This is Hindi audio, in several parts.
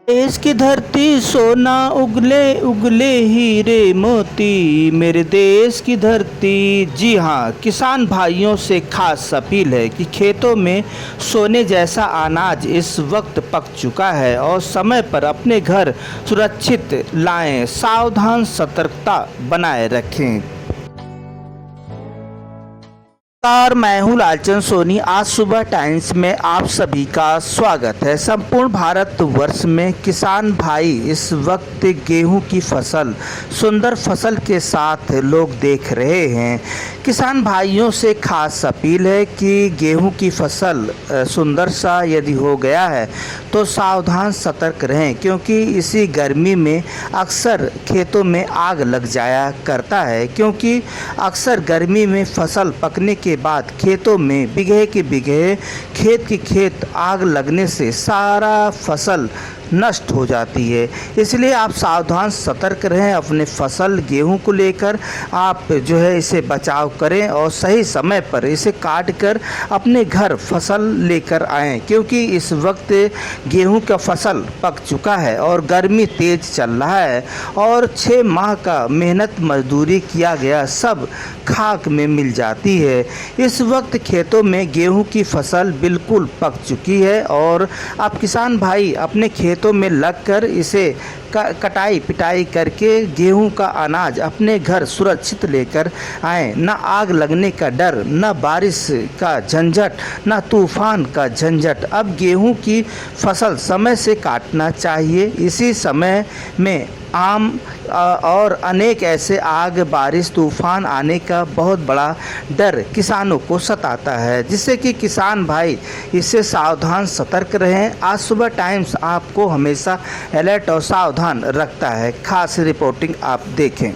देश की धरती सोना उगले उगले हीरे मोती, मेरे देश की धरती। जी हाँ, किसान भाइयों से खास अपील है कि खेतों में सोने जैसा अनाज इस वक्त पक चुका है और समय पर अपने घर सुरक्षित लाएं, सावधान सतर्कता बनाए रखें। नमस्कार, मैं हूँ लालचंद सोनी। आज सुबह टाइम्स में आप सभी का स्वागत है। संपूर्ण भारत वर्ष में किसान भाई इस वक्त गेहूं की फसल, सुंदर फसल के साथ लोग देख रहे हैं। किसान भाइयों से खास अपील है कि गेहूं की फसल सुंदर सा यदि हो गया है तो सावधान सतर्क रहें, क्योंकि इसी गर्मी में अक्सर खेतों में आग लग जाया करता है। क्योंकि अक्सर गर्मी में फसल पकने के बाद खेतों में बिगहे के बिगहे खेत की खेत आग लगने से सारा फसल नष्ट हो जाती है। इसलिए आप सावधान सतर्क रहें। अपने फसल गेहूं को लेकर आप जो है इसे बचाव करें और सही समय पर इसे काट कर अपने घर फसल लेकर आएं, क्योंकि इस वक्त गेहूं का फसल पक चुका है और गर्मी तेज चल रहा है और 6 माह का मेहनत मजदूरी किया गया सब खाक में मिल जाती है। इस वक्त खेतों में गेहूं की फसल बिल्कुल पक चुकी है और आप किसान भाई अपने खेतों में लगकर इसे कटाई पिटाई करके गेहूं का अनाज अपने घर सुरक्षित लेकर आएँ। न आग लगने का डर, न बारिश का झंझट, न तूफान का झंझट। अब गेहूं की फसल समय से काटना चाहिए। इसी समय में आम और अनेक ऐसे आग, बारिश, तूफान आने का बहुत बड़ा डर किसानों को सताता है, जिससे कि किसान भाई इससे सावधान सतर्क रहें। आज सुबह टाइम्स आपको हमेशा अलर्ट और सावधान रखता है। खास रिपोर्टिंग आप देखें।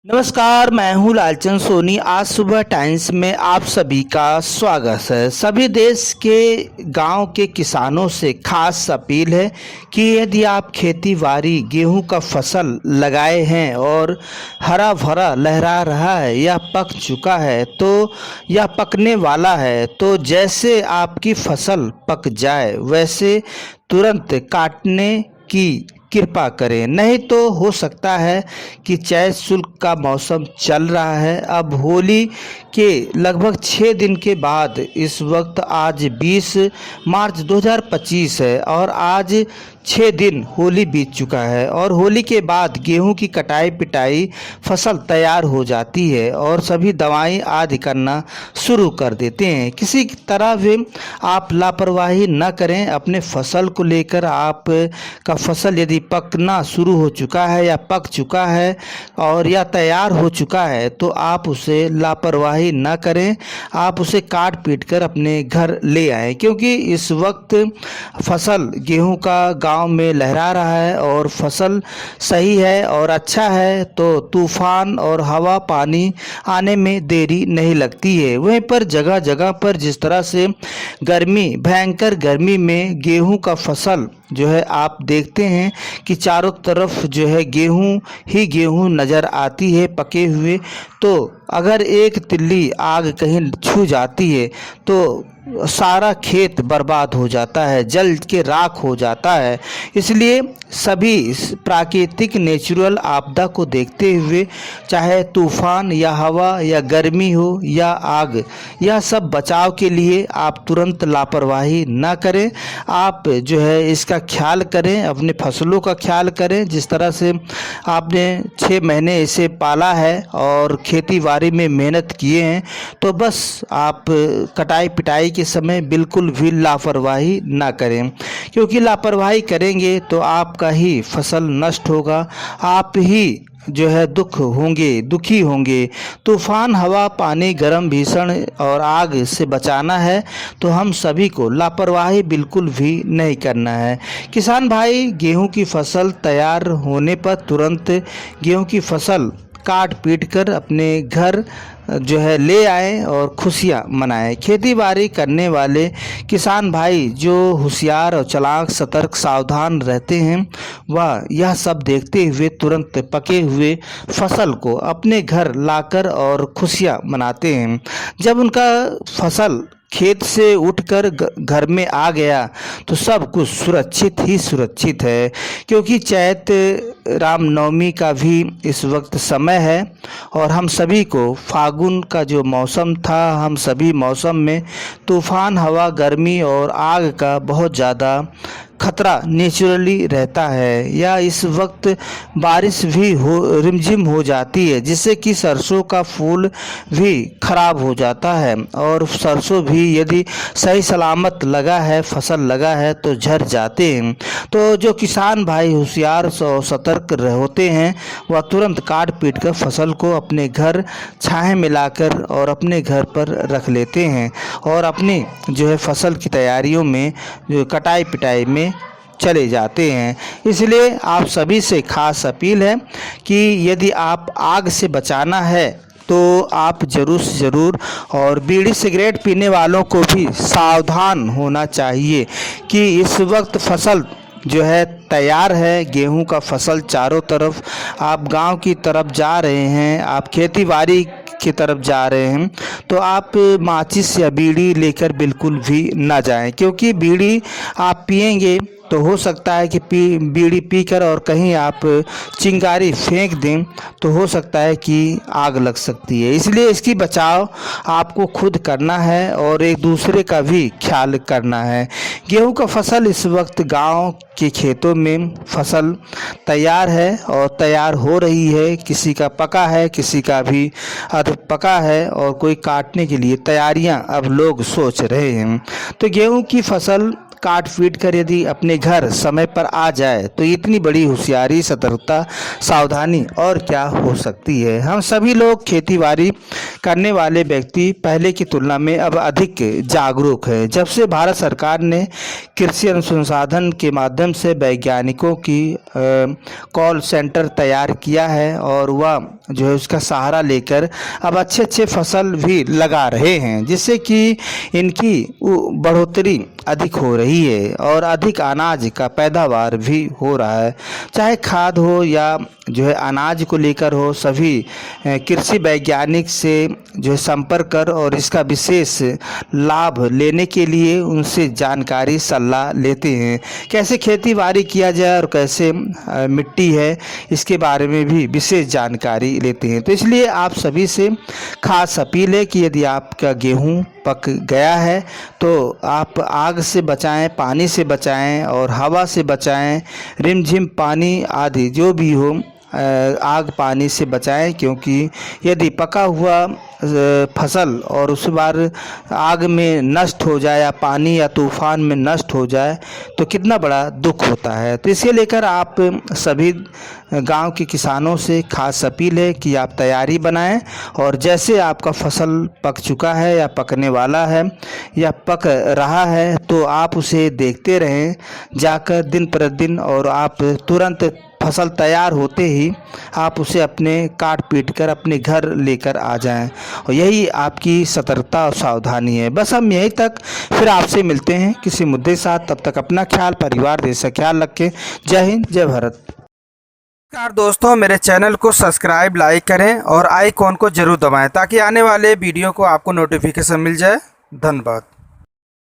नमस्कार, मैं हूँ लालचंद सोनी। आज सुबह टाइम्स में आप सभी का स्वागत है। सभी देश के गांव के किसानों से खास अपील है कि यदि आप खेती बाड़ी गेहूं का फसल लगाए हैं और हरा भरा लहरा रहा है या पक चुका है तो या पकने वाला है, तो जैसे आपकी फसल पक जाए वैसे तुरंत काटने की कृपा करें। नहीं तो हो सकता है कि चैत शुल्क का मौसम चल रहा है। अब होली के लगभग 6 दिन के बाद इस वक्त आज 20 मार्च 2025 है और आज 6 दिन होली बीत चुका है और होली के बाद गेहूं की कटाई पिटाई फसल तैयार हो जाती है और सभी दवाएं आदि करना शुरू कर देते हैं। किसी तरह भी आप लापरवाही न करें अपने फसल को लेकर। आप का फसल यदि पकना शुरू हो चुका है या पक चुका है और या तैयार हो चुका है तो आप उसे लापरवाही न करें। आप उसे काट पीट कर अपने घर ले आएं, क्योंकि इस वक्त फसल गेहूं का गांव में लहरा रहा है और फसल सही है और अच्छा है तो तूफान और हवा पानी आने में देरी नहीं लगती है। वहीं पर जगह जगह पर जिस तरह से गर्मी, भयंकर गर्मी में गेहूं का फसल जो है आप देखते हैं कि चारों तरफ जो है गेहूं ही गेहूं नज़र आती है पके हुए। तो अगर एक तिल्ली आग कहीं छू जाती है तो सारा खेत बर्बाद हो जाता है, जल के राख हो जाता है। इसलिए सभी प्राकृतिक नेचुरल आपदा को देखते हुए, चाहे तूफान या हवा या गर्मी हो या आग, यह सब बचाव के लिए आप तुरंत लापरवाही ना करें। आप जो है इसका ख्याल करें, अपने फसलों का ख्याल करें। जिस तरह से आपने 6 महीने इसे पाला है और खेती बाड़ी में मेहनत किए हैं, तो बस आप कटाई पिटाई के समय बिल्कुल भी लापरवाही ना करें, क्योंकि लापरवाही करेंगे तो आपका ही फसल नष्ट होगा। आप ही जो है दुखी होंगे। तूफान, हवा, पानी, गर्म, भीषण और आग से बचाना है तो हम सभी को लापरवाही बिल्कुल भी नहीं करना है। किसान भाई गेहूं की फसल तैयार होने पर तुरंत गेहूं की फसल काट पीट कर अपने घर जो है ले आए और खुशियाँ मनाएं। खेती बाड़ी करने वाले किसान भाई जो होशियार और चालाक, सतर्क, सावधान रहते हैं, वह यह सब देखते हुए तुरंत पके हुए फसल को अपने घर लाकर और खुशियाँ मनाते हैं। जब उनका फसल खेत से उठकर घर में आ गया तो सब कुछ सुरक्षित ही सुरक्षित है, क्योंकि चैत रामनवमी का भी इस वक्त समय है और हम सभी को फागुन का जो मौसम था, हम सभी मौसम में तूफान हवा, गर्मी और आग का बहुत ज़्यादा खतरा नेचुरली रहता है। या इस वक्त बारिश भी रिमझिम हो जाती है, जिससे कि सरसों का फूल भी खराब हो जाता है और सरसों भी यदि सही सलामत लगा है, फसल लगा है तो झड़ जाते हैं। तो जो किसान भाई होशियार और सतर्क होते हैं वह तुरंत काट पीट कर फसल को अपने घर छाहे मिलाकर और अपने घर पर रख लेते हैं और अपनी जो है फसल की तैयारियों में जो कटाई पिटाई में चले जाते हैं। इसलिए आप सभी से खास अपील है कि यदि आप आग से बचाना है तो आप ज़रूर से ज़रूर, और बीड़ी सिगरेट पीने वालों को भी सावधान होना चाहिए कि इस वक्त फसल जो है तैयार है, गेहूं का फसल चारों तरफ, आप गांव की तरफ जा रहे हैं, आप खेती बाड़ी की तरफ जा रहे हैं तो आप माचिस या बीड़ी लेकर बिल्कुल भी ना जाएं, क्योंकि बीड़ी आप पिएंगे तो हो सकता है कि बीड़ी पीकर और कहीं आप चिंगारी फेंक दें तो हो सकता है कि आग लग सकती है। इसलिए इसकी बचाव आपको खुद करना है और एक दूसरे का भी ख्याल करना है। गेहूं का फसल इस वक्त गांव के खेतों में फसल तैयार है और तैयार हो रही है, किसी का पका है, किसी का भी अध पका है और कोई काटने के लिए तैयारियां अब लोग सोच रहे हैं। तो गेहूं की फसल काट पीट कर यदि अपने घर समय पर आ जाए तो इतनी बड़ी होशियारी, सतर्कता, सावधानी और क्या हो सकती है। हम सभी लोग खेती बाड़ी करने वाले व्यक्ति पहले की तुलना में अब अधिक जागरूक है। जब से भारत सरकार ने कृषि अनुसंधान के माध्यम से वैज्ञानिकों की कॉल सेंटर तैयार किया है और वह जो है उसका सहारा लेकर अब अच्छे अच्छे फसल भी लगा रहे हैं, जिससे कि इनकी बढ़ोतरी अधिक हो रही है और अधिक अनाज का पैदावार भी हो रहा है। चाहे खाद हो या जो है अनाज को लेकर हो, सभी कृषि वैज्ञानिक से जो है संपर्क कर और इसका विशेष लाभ लेने के लिए उनसे जानकारी सलाह लेते हैं। कैसे खेती बाड़ी किया जाए और कैसे मिट्टी है इसके बारे में भी विशेष जानकारी लेते हैं। तो इसलिए आप सभी से खास अपील है कि यदि आपका गेहूं पक गया है तो आप आग से बचाएं, पानी से बचाएं और हवा से बचाएं, रिमझिम पानी आदि जो भी हो आग पानी से बचाएं, क्योंकि यदि पका हुआ फसल और उस बार आग में नष्ट हो जाए या पानी या तूफान में नष्ट हो जाए तो कितना बड़ा दुख होता है। तो इसे लेकर आप सभी गांव के किसानों से खास अपील है कि आप तैयारी बनाएं और जैसे आपका फसल पक चुका है या पकने वाला है या पक रहा है तो आप उसे देखते रहें जाकर दिन प्रतिदिन, और आप तुरंत फसल तैयार होते ही आप उसे अपने काट पीट कर अपने घर लेकर आ जाएं, और यही आपकी सतर्कता और सावधानी है। बस हम यहीं तक, फिर आपसे मिलते हैं किसी मुद्दे साथ। तब तक अपना ख्याल, परिवार, देश का ख्याल रखें। जय हिंद, जय भारत। नमस्कार दोस्तों, मेरे चैनल को सब्सक्राइब, लाइक करें और आइकॉन को जरूर दबाएं ताकि आने वाले वीडियो को आपको नोटिफिकेशन मिल जाए। धन्यवाद।